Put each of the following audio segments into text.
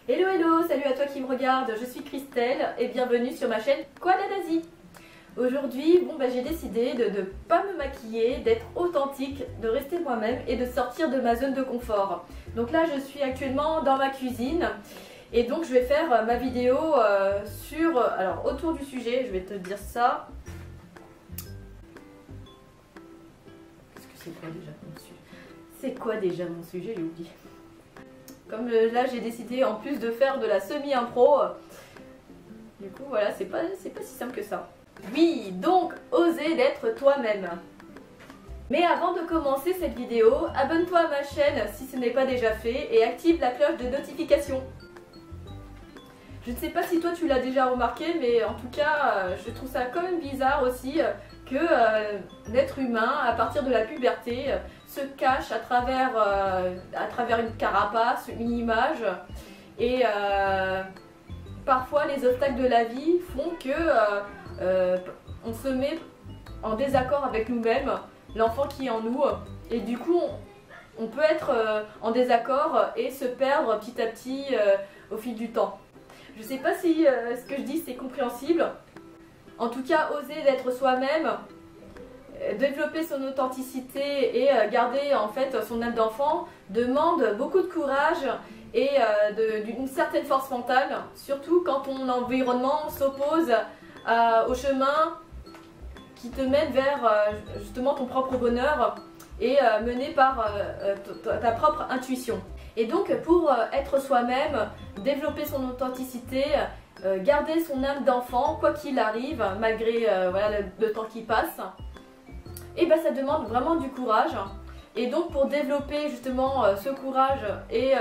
Hello hello, salut à toi qui me regarde, je suis Christelle et bienvenue sur ma chaîne Koala d'Asie. Aujourd'hui, j'ai décidé de ne pas me maquiller, d'être authentique, de rester moi-même et de sortir de ma zone de confort. Donc là, je suis actuellement dans ma cuisine et donc je vais faire ma vidéo autour du sujet, je vais te dire ça. Qu'est-ce que c'est quoi déjà mon sujet? C'est quoi déjà mon sujet? J'ai oublié. Comme là j'ai décidé en plus de faire de la semi-impro, du coup voilà, c'est pas si simple que ça. Oui, donc oser d'être toi-même. Mais avant de commencer cette vidéo, abonne-toi à ma chaîne si ce n'est pas déjà fait et active la cloche de notification. Je ne sais pas si toi tu l'as déjà remarqué, mais en tout cas je trouve ça quand même bizarre aussi que l'être humain à partir de la puberté se cache à travers une carapace, une image et parfois les obstacles de la vie font que on se met en désaccord avec nous-mêmes, l'enfant qui est en nous, et du coup on peut être en désaccord et se perdre petit à petit au fil du temps. Je sais pas si ce que je dis c'est compréhensible. En tout cas, oser d'être soi-même, développer son authenticité et garder en fait son âme d'enfant demande beaucoup de courage et d'une certaine force mentale, surtout quand ton environnement s'oppose au chemin qui te mène vers justement ton propre bonheur et mené par ta propre intuition. Et donc pour être soi-même, développer son authenticité, garder son âme d'enfant quoi qu'il arrive, malgré le temps qui passe, et ça demande vraiment du courage. Et donc pour développer justement ce courage et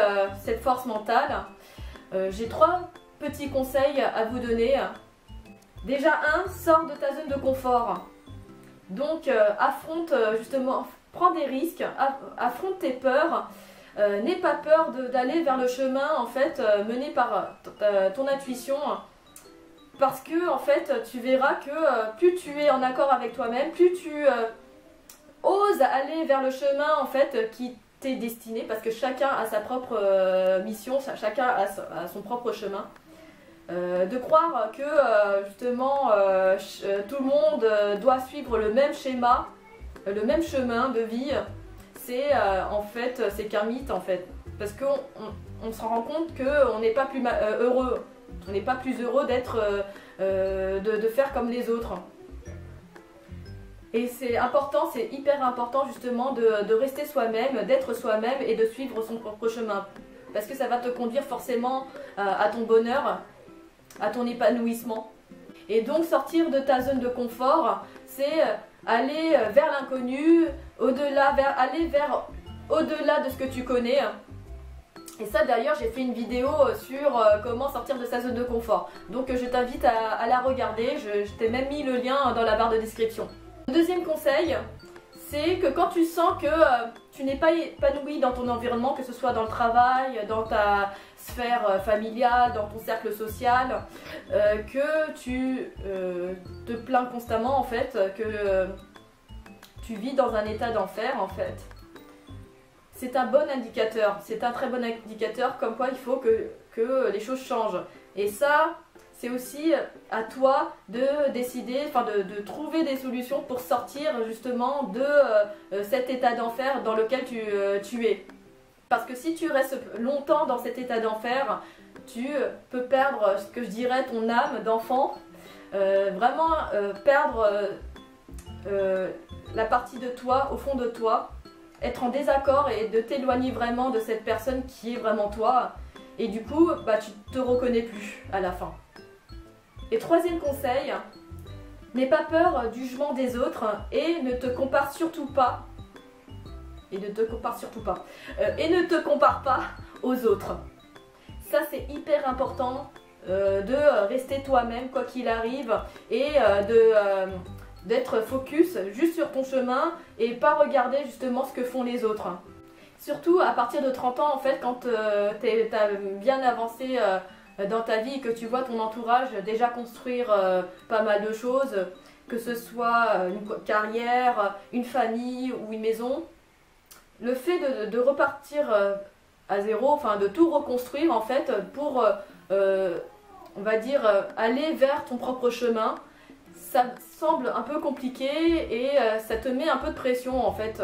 cette force mentale, j'ai 3 petits conseils à vous donner. Déjà sors de ta zone de confort. Donc affronte justement, prends des risques, affronte tes peurs. N'aie pas peur d'aller vers le chemin en fait mené par ton intuition, parce que en fait tu verras que plus tu es en accord avec toi-même, plus tu oses aller vers le chemin en fait qui t'est destiné, parce que chacun a sa propre mission, chacun a son propre chemin. De croire que justement tout le monde doit suivre le même schéma, le même chemin de vie, c'est en fait c'est qu'un mythe en fait, parce qu'on se rend compte qu'on n'est pas plus heureux, on n'est pas plus heureux d'être de faire comme les autres. Et c'est important, c'est hyper important justement de rester soi-même, d'être soi-même et de suivre son propre chemin, parce que ça va te conduire forcément à ton bonheur, à ton épanouissement. Et donc sortir de ta zone de confort, c'est aller vers l'inconnu, aller vers au-delà de ce que tu connais. Et ça d'ailleurs j'ai fait une vidéo sur comment sortir de sa zone de confort. Donc je t'invite à la regarder, je t'ai même mis le lien dans la barre de description. Le deuxième conseil, c'est que quand tu sens que tu n'es pas épanoui dans ton environnement, que ce soit dans le travail, dans ta sphère familiale, dans ton cercle social, que tu te plains constamment en fait, que tu vis dans un état d'enfer en fait, c'est un bon indicateur, c'est un très bon indicateur comme quoi il faut que les choses changent. Et ça, c'est aussi à toi de décider, de trouver des solutions pour sortir justement de cet état d'enfer dans lequel tu es. Parce que si tu restes longtemps dans cet état d'enfer, tu peux perdre ce que je dirais ton âme d'enfant, vraiment perdre la partie de toi, au fond de toi, être en désaccord et de t'éloigner vraiment de cette personne qui est vraiment toi. Et du coup, tu te reconnais plus à la fin. Et troisième conseil, n'aie pas peur du jugement des autres et ne te compare surtout pas. Et ne te compare pas aux autres. Ça c'est hyper important de rester toi-même quoi qu'il arrive et d'être focus juste sur ton chemin et pas regarder justement ce que font les autres. Surtout à partir de 30 ans en fait, quand tu as bien avancé dans ta vie et que tu vois ton entourage déjà construire pas mal de choses, que ce soit une carrière, une famille ou une maison, le fait de repartir à zéro, enfin de tout reconstruire en fait pour, on va dire, aller vers ton propre chemin. Ça semble un peu compliqué et ça te met un peu de pression en fait.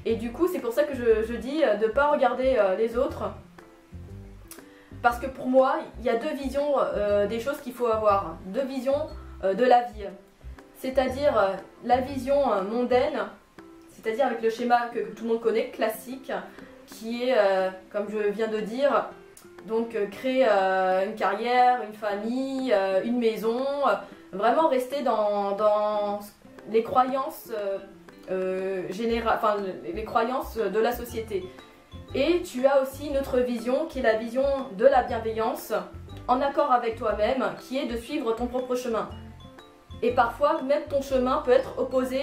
Et du coup c'est pour ça que je dis de ne pas regarder les autres. Parce que pour moi, il y a deux visions des choses qu'il faut avoir. Deux visions de la vie. C'est-à-dire la vision mondaine, c'est-à-dire avec le schéma que tout le monde connaît, classique, qui est, comme je viens de dire, donc créer une carrière, une famille, une maison, vraiment rester dans les croyances générales, enfin les croyances de la société. Et tu as aussi une autre vision qui est la vision de la bienveillance, en accord avec toi-même, qui est de suivre ton propre chemin. Et parfois, même ton chemin peut être opposé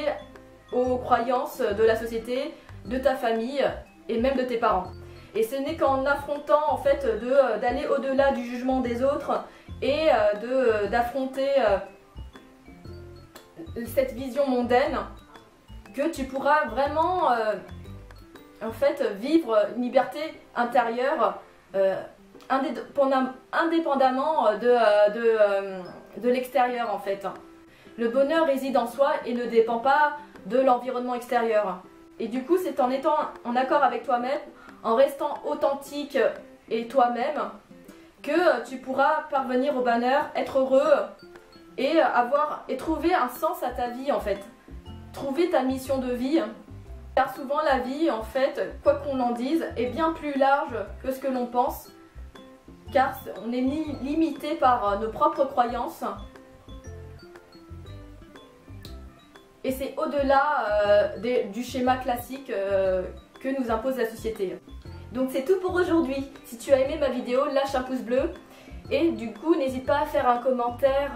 aux croyances de la société, de ta famille et même de tes parents. Et ce n'est qu'en affrontant en fait d'aller au-delà du jugement des autres et d'affronter cette vision mondaine que tu pourras vraiment en fait vivre une liberté intérieure indépendamment de l'extérieur en fait. Le bonheur réside en soi et ne dépend pas de l'environnement extérieur. Et du coup, c'est en étant en accord avec toi-même, en restant authentique et toi-même, que tu pourras parvenir au bonheur, être heureux et trouver un sens à ta vie en fait. Trouver ta mission de vie. Car souvent la vie, en fait, quoi qu'on en dise, est bien plus large que ce que l'on pense. Car on est limité par nos propres croyances. Et c'est au-delà du schéma classique que nous impose la société. Donc c'est tout pour aujourd'hui. Si tu as aimé ma vidéo, lâche un pouce bleu. Et du coup, n'hésite pas à faire un commentaire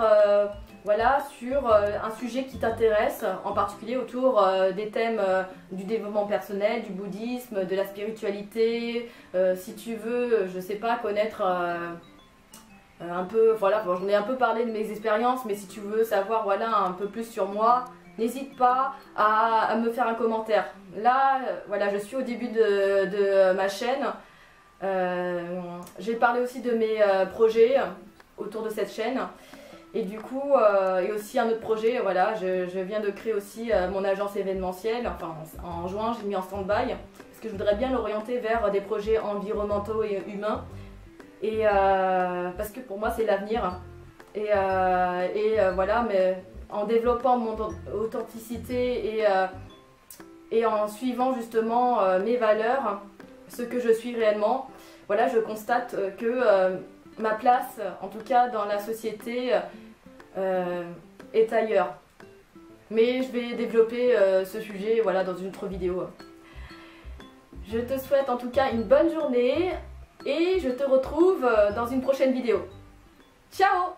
voilà, sur un sujet qui t'intéresse, en particulier autour des thèmes du développement personnel, du bouddhisme, de la spiritualité. Si tu veux, je sais pas, connaître un peu, voilà, bon, j'en ai un peu parlé de mes expériences, mais si tu veux savoir voilà, un peu plus sur moi, n'hésite pas à me faire un commentaire. Là, voilà, je suis au début de ma chaîne. J'ai parlé aussi de mes projets autour de cette chaîne. Et du coup, et aussi un autre projet, voilà, je viens de créer aussi mon agence événementielle. Enfin, en juin, j'ai mis en stand-by. Parce que je voudrais bien l'orienter vers des projets environnementaux et humains. Et parce que pour moi, c'est l'avenir. Et voilà, mais en développant mon authenticité et en suivant justement mes valeurs, ce que je suis réellement, voilà, je constate que ma place, en tout cas dans la société, est ailleurs. Mais je vais développer ce sujet voilà, dans une autre vidéo. Je te souhaite en tout cas une bonne journée et je te retrouve dans une prochaine vidéo. Ciao!